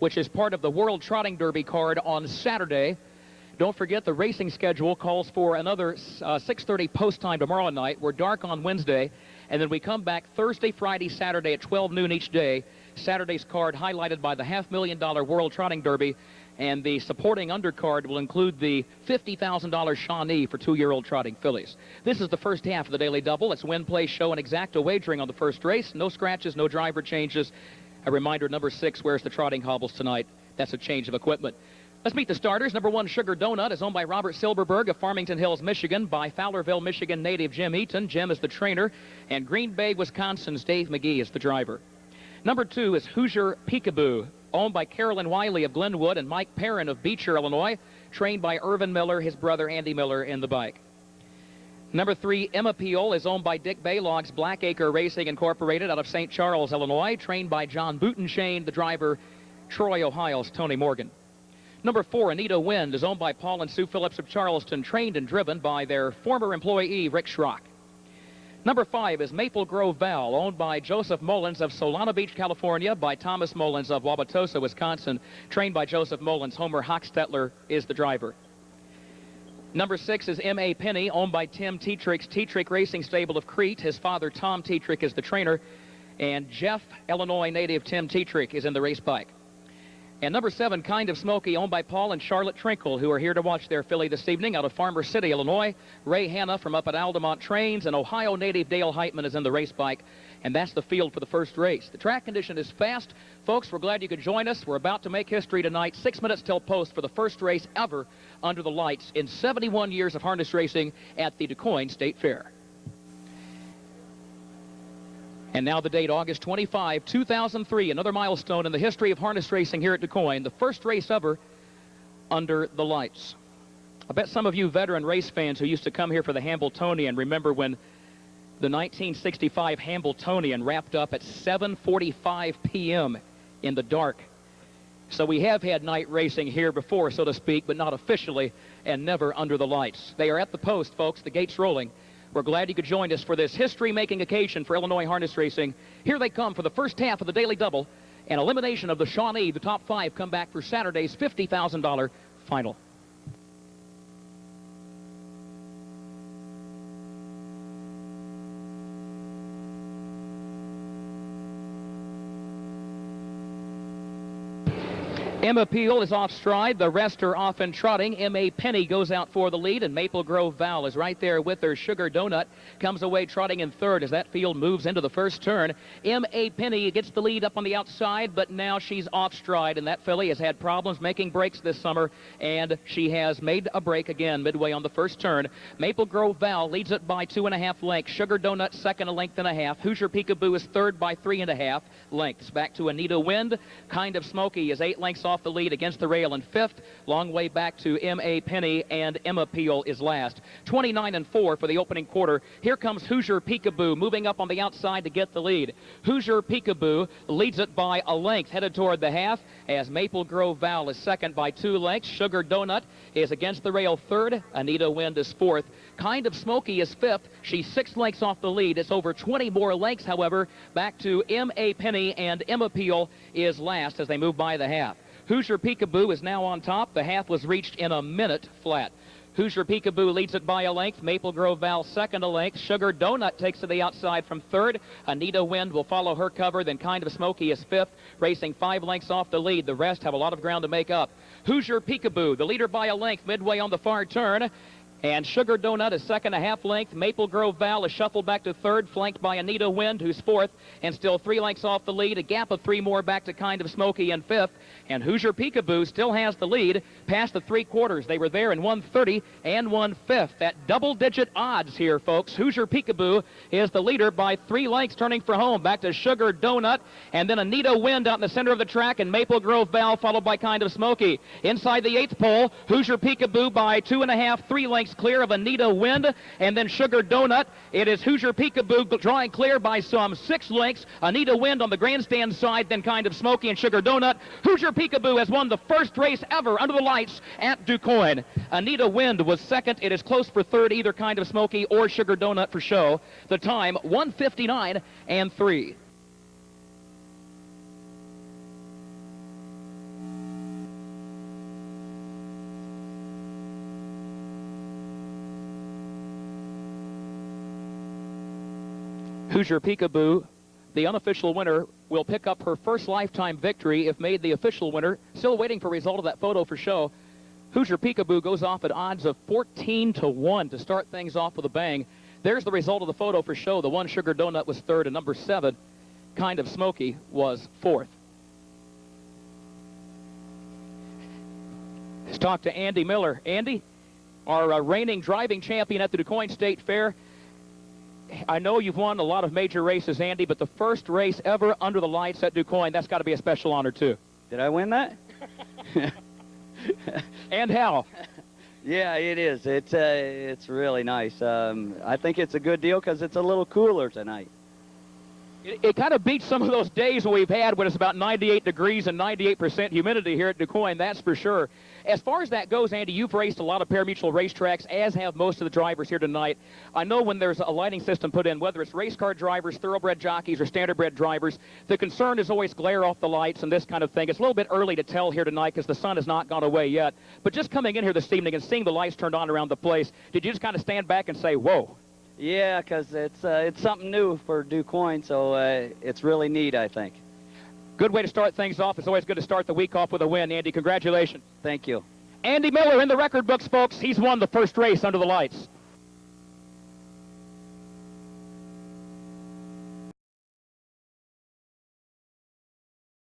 which is part of the World Trotting Derby card on Saturday. Don't forget the racing schedule calls for another 6:30 post time tomorrow night. We're dark on Wednesday, and then we come back Thursday, Friday, Saturday at 12 noon each day. Saturday's card highlighted by the $500,000 World Trotting Derby, and the supporting undercard will include the $50,000 Shawnee for 2-year-old trotting fillies. This is the first half of the Daily Double. It's win, play, show, and exacta wagering on the first race. No scratches, no driver changes. A reminder, number 6 wears the trotting hobbles tonight. That's a change of equipment. Let's meet the starters. Number 1, Sugar Donut, is owned by Robert Silberberg of Farmington Hills, Michigan, by Fowlerville, Michigan native Jim Eaton. Jim is the trainer, and Green Bay, Wisconsin's Dave McGee is the driver. Number 2 is Hoosier PEEKABOO, owned by Carolyn Wiley of Glenwood and Mike Perrin of Beecher, Illinois, trained by Irvin Miller, his brother Andy Miller in the bike. Number 3, Emma Peel, is owned by Dick Baylog's Blackacre Racing Incorporated out of St. Charles, Illinois, trained by John Bootenshane, the driver, Troy, Ohio's Tony Morgan. Number 4, Anita Wind, is owned by Paul and Sue Phillips of Charleston, trained and driven by their former employee, Rick Schrock. Number 5 is Maple Grove Val, owned by Joseph Mullins of Solana Beach, California, by Thomas Mullins of Wauwatosa, Wisconsin, trained by Joseph Mullins. Homer Hochstetler is the driver. Number 6 is M.A. Penny, owned by Tim Tetrick's Tetrick Racing Stable of Crete. His father, Tom Tetrick, is the trainer, and Jeff, Illinois native Tim Tetrick, is in the race bike. And number 7, Kind of Smoky, owned by Paul and Charlotte Trinkle, who are here to watch their filly this evening out of Farmer City, Illinois. Ray Hanna from up at Altamont trains, and Ohio native Dale Heitman is in the race bike. And that's the field for the first race. The track condition is fast. Folks, we're glad you could join us. We're about to make history tonight. 6 minutes till post for the first race ever under the lights in 71 years of harness racing at the DuQuoin State Fair. And now the date, August 25, 2003, another milestone in the history of harness racing here at DuQuoin, the first race ever under the lights. I bet some of you veteran race fans who used to come here for the Hambletonian remember when the 1965 Hambletonian wrapped up at 7:45 p.m. in the dark. So we have had night racing here before, so to speak, but not officially, and never under the lights. They are at the post, folks. The gate's rolling. We're glad you could join us for this history-making occasion for Illinois harness racing. Here they come for the first half of the Daily Double. An elimination of the Shawnee. The top 5 come back for Saturday's $50,000 final. Emma Peel is off stride. The rest are off and trotting. M.A. Penny goes out for the lead, and Maple Grove Val is right there with her. Sugar Donut comes away trotting in third as that field moves into the first turn. M.A. Penny gets the lead up on the outside, but now she's off stride, and that filly has had problems making breaks this summer, and she has made a break again midway on the first turn. Maple Grove Val leads it by 2.5 lengths. Sugar Donut second, 1.5 lengths. Hoosier PEEKABOO is third by 3.5 lengths. Back to Anita Wind. Kind of Smoky is 8 lengths off the lead against the rail in fifth. Long way back to M.A. Penny, and Emma Peel is last. 29-4 for the opening quarter. Here comes Hoosier PEEKABOO moving up on the outside to get the lead. Hoosier PEEKABOO leads it by a length, headed toward the half, as Maple Grove Val is second by 2 lengths. Sugar Donut is against the rail third. Anita Wind is fourth. Kind of Smoky is fifth. She's 6 lengths off the lead. It's over 20 more lengths, however, back to M.A. Penny, and Emma Peel is last as they move by the half. Hoosier PEEKABOO is now on top. The half was reached in a minute flat. Hoosier PEEKABOO leads it by a length. Maple Grove Val second, a length. Sugar Donut takes to the outside from third. Anita Wind will follow her cover. Then Kind of Smoky is fifth, racing 5 lengths off the lead. The rest have a lot of ground to make up. Hoosier PEEKABOO, the leader by a length midway on the far turn. And Sugar Donut is second, 1/2 length. Maple Grove Val is shuffled back to third, flanked by Anita Wind, who's fourth, and still 3 lengths off the lead. A gap of 3 more back to Kind of Smoky in fifth. And Hoosier PEEKABOO still has the lead past the 3/4. They were there in 1:30 and 1/5. At double-digit odds here, folks. Hoosier PEEKABOO is the leader by 3 lengths, turning for home. Back to Sugar Donut, and then Anita Wind out in the center of the track, and Maple Grove Val followed by Kind of Smoky. Inside the 8th pole, Hoosier PEEKABOO by 2.5, 3 lengths clear of Anita Wind, and then Sugar Donut. It is Hoosier PEEKABOO drawing clear by some 6 lengths. Anita Wind on the grandstand side, then Kind of Smoky and Sugar Donut. Hoosier PEEKABOO has won the first race ever under the lights at DuQuoin. Anita Wind was second. It is close for third, either Kind of Smoky or Sugar Donut for show. The time, 1:59 and 3. Hoosier Peekaboo, the unofficial winner, will pick up her first lifetime victory if made the official winner. Still waiting for a result of that photo for show. Hoosier Peekaboo goes off at odds of 14-1 to start things off with a bang. There's the result of the photo for show. The one sugar donut was third, and number 7, Kind of Smoky, was fourth. Let's talk to Andy Miller. Andy, our reigning driving champion at the DuQuoin State Fair. I know you've won a lot of major races, Andy, but the first race ever under the lights at DuQuoin, that's got to be a special honor, too. Did I win that? And how? Yeah, it is. It's really nice. I think it's a good deal because it's a little cooler tonight. It kind of beats some of those days we've had when it's about 98 degrees and 98% humidity here at DuQuoin, that's for sure. As far as that goes, Andy, you've raced a lot of parimutuel racetracks, as have most of the drivers here tonight. I know when there's a lighting system put in, whether it's race car drivers, thoroughbred jockeys, or standardbred drivers, the concern is always glare off the lights and this kind of thing. It's a little bit early to tell here tonight because the sun has not gone away yet. But just coming in here this evening and seeing the lights turned on around the place, did you just kind of stand back and say, whoa? Yeah, because it's something new for DuQuoin, so it's really neat, I think. Good way to start things off. It's always good to start the week off with a win. Andy, congratulations. Thank you. Andy Miller in the record books, folks. He's won the first race under the lights.